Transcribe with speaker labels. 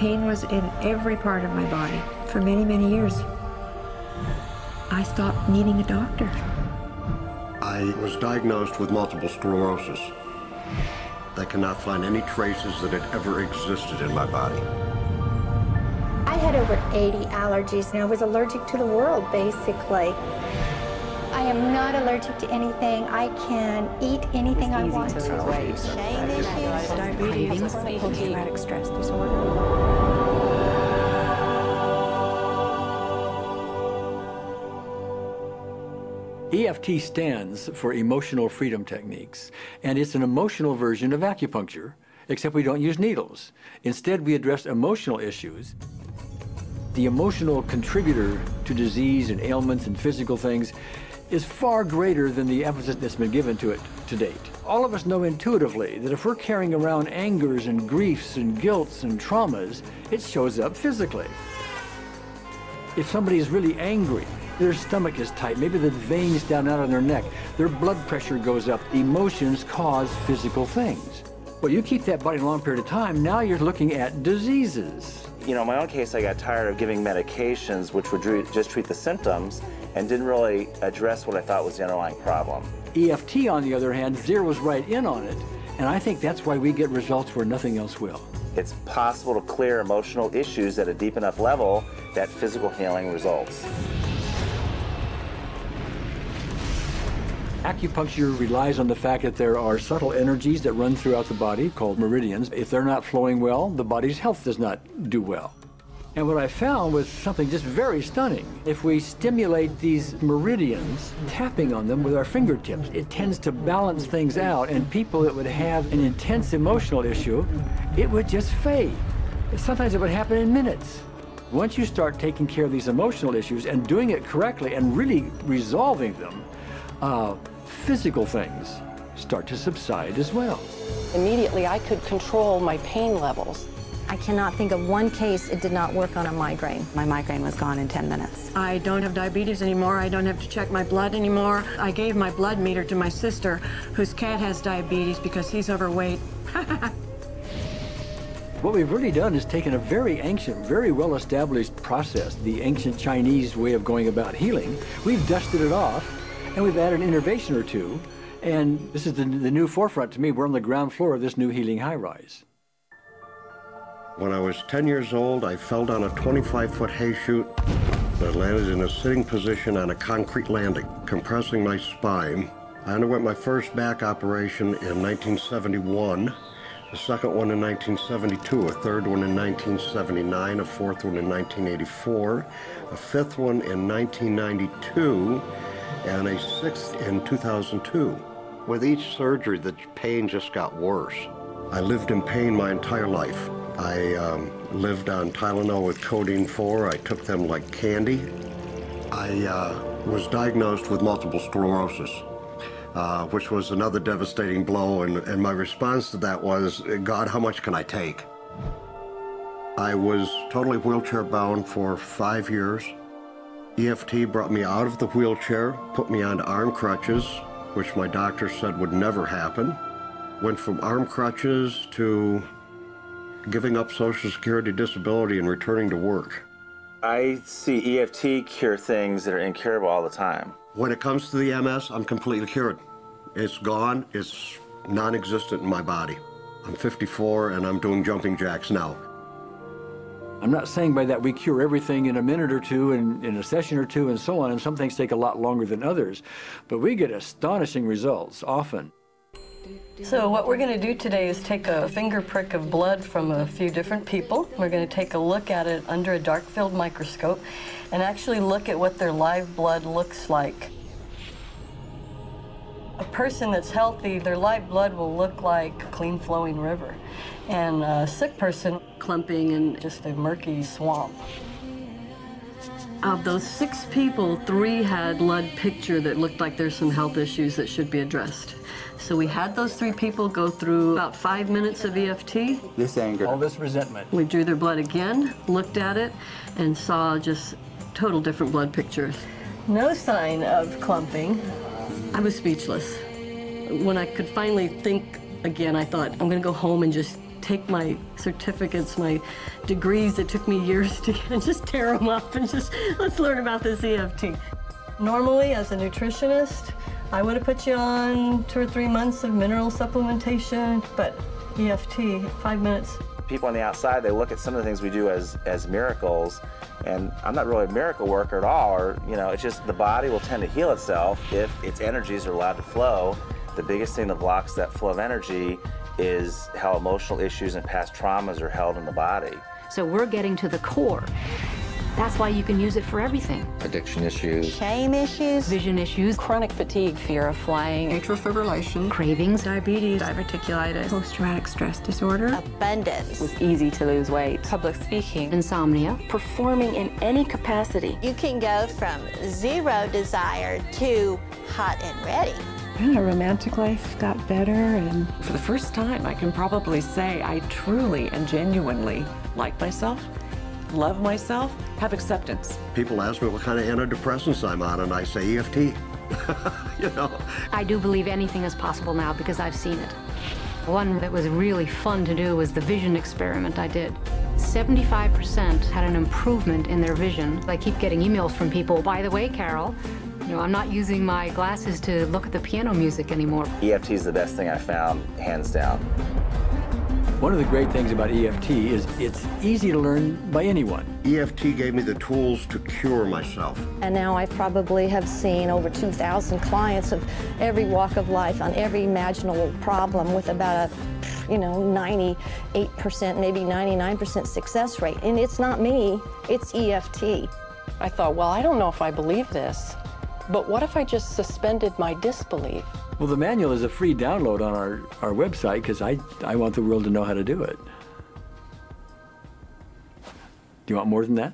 Speaker 1: pain was in every part of my body for many, many years. I stopped needing a doctor.
Speaker 2: I was diagnosed with multiple sclerosis. They cannot find any traces that it ever existed in my body.
Speaker 3: I had over 80 allergies, and I was allergic to the world, basically. I am not allergic to anything. I can eat anything I want to. Shame issues,
Speaker 1: Diabetes, post-traumatic stress disorder.
Speaker 4: EFT stands for Emotional Freedom Techniques, and it's an emotional version of acupuncture, except we don't use needles. Instead, we address emotional issues. The emotional contributor to disease and ailments and physical things is far greater than the emphasis that's been given to it to date. All of us know intuitively that if we're carrying around angers and griefs and guilts and traumas, it shows up physically. If somebody is really angry, their stomach is tight, maybe the veins down out of their neck, their blood pressure goes up. Emotions cause physical things. Well, you keep that body a long period of time, now you're looking at diseases.
Speaker 5: You know, in my own case, I got tired of giving medications which would just treat the symptoms and didn't really address what I thought was the underlying problem.
Speaker 4: EFT, on the other hand, zeroes right in on it, and I think that's why we get results where nothing else will.
Speaker 5: It's possible to clear emotional issues at a deep enough level that physical healing results.
Speaker 4: Acupuncture relies on the fact that there are subtle energies that run throughout the body called meridians. If they're not flowing well, the body's health does not do well. And what I found was something just very stunning. If we stimulate these meridians, tapping on them with our fingertips, it tends to balance things out, and people that would have an intense emotional issue, it would just fade. Sometimes it would happen in minutes. Once you start taking care of these emotional issues and doing it correctly and really resolving them, physical things start to subside as well.
Speaker 6: Immediately, I could control my pain levels.
Speaker 7: I cannot think of one case it did not work on a migraine. My migraine was gone in 10 minutes.
Speaker 1: I don't have diabetes anymore. I don't have to check my blood anymore. I gave my blood meter to my sister, whose cat has diabetes because he's overweight.
Speaker 4: What we've really done is taken a very ancient, very well-established process, the ancient Chinese way of going about healing. We've dusted it off, and we've added an innovation or two, and this is the new forefront to me. We're on the ground floor of this new healing high-rise.
Speaker 2: When I was 10 years old, I fell down a 25-foot hay chute that landed in a sitting position on a concrete landing, compressing my spine. I underwent my first back operation in 1971, a second one in 1972, a third one in 1979, a fourth one in 1984, a fifth one in 1992, and a sixth in 2002. With each surgery, the pain just got worse. I lived in pain my entire life. I lived on Tylenol with codeine 4. I took them like candy. I was diagnosed with multiple sclerosis, which was another devastating blow, and my response to that was, God, how much can I take? I was totally wheelchair bound for 5 years. EFT brought me out of the wheelchair, put me on arm crutches, which my doctor said would never happen. Went from arm crutches to giving up Social Security disability and returning to work.
Speaker 5: I see EFT cure things that are incurable all the time.
Speaker 2: When it comes to the MS, I'm completely cured. It's gone, it's non-existent in my body. I'm 54 and I'm doing jumping jacks now.
Speaker 4: I'm not saying by that we cure everything in a minute or two and in a session or two and so on, and some things take a lot longer than others, but we get astonishing results often.
Speaker 6: So what we're going to do today is take a finger prick of blood from a few different people. We're going to take a look at it under a dark field microscope and actually look at what their live blood looks like. A person that's healthy, their live blood will look like a clean flowing river. And a sick person, clumping in just a murky swamp. Of those 6 people, 3 had blood picture that looked like there's some health issues that should be addressed. So we had those 3 people go through about 5 minutes of EFT.
Speaker 4: This anger, all this resentment.
Speaker 6: We drew their blood again, looked at it, and saw just total different blood pictures. No sign of clumping. I was speechless. When I could finally think again, I thought, I'm going to go home and just take my certificates, my degrees that took me years to get, and just tear them up and just, let's learn about this EFT. Normally, as a nutritionist, I would have put you on 2 or 3 months of mineral supplementation, but EFT, 5 minutes.
Speaker 5: People on the outside, they look at some of the things we do as miracles, and I'm not really a miracle worker at all, or, you know, it's just the body will tend to heal itself if its energies are allowed to flow. The biggest thing that blocks that flow of energy is how emotional issues and past traumas are held in the body.
Speaker 8: So we're getting to the core. That's why you can use it for everything.
Speaker 9: Addiction issues.
Speaker 7: Shame issues.
Speaker 8: Vision issues.
Speaker 10: Chronic fatigue, fear of flying.
Speaker 1: Atrial fibrillation.
Speaker 8: Cravings.
Speaker 1: Diabetes. Diverticulitis. Post-traumatic stress disorder.
Speaker 7: Abundance.
Speaker 10: It was easy to lose weight.
Speaker 11: Public speaking.
Speaker 8: Insomnia.
Speaker 10: Performing in any capacity.
Speaker 3: You can go from zero desire to hot and ready.
Speaker 11: Our romantic life got better, and for the first time, I can probably say I truly and genuinely like myself, love myself, have acceptance.
Speaker 2: People ask me what kind of antidepressants I'm on, and I say EFT. You know.
Speaker 8: I do believe anything is possible now because I've seen it. One that was really fun to do was the vision experiment I did. 75% had an improvement in their vision. I keep getting emails from people, by the way, Carol, you know, I'm not using my glasses to look at the piano music anymore.
Speaker 5: EFT is the best thing I found, hands down.
Speaker 4: One of the great things about EFT is it's easy to learn by anyone.
Speaker 2: EFT gave me the tools to cure myself.
Speaker 7: And now I probably have seen over 2,000 clients of every walk of life on every imaginable problem with about a, 98%, maybe 99% success rate. And it's not me, it's EFT.
Speaker 10: I thought, well, I don't know if I believe this, but what if I just suspended my disbelief?
Speaker 4: Well, the manual is a free download on our website because I want the world to know how to do it. Do you want more than that?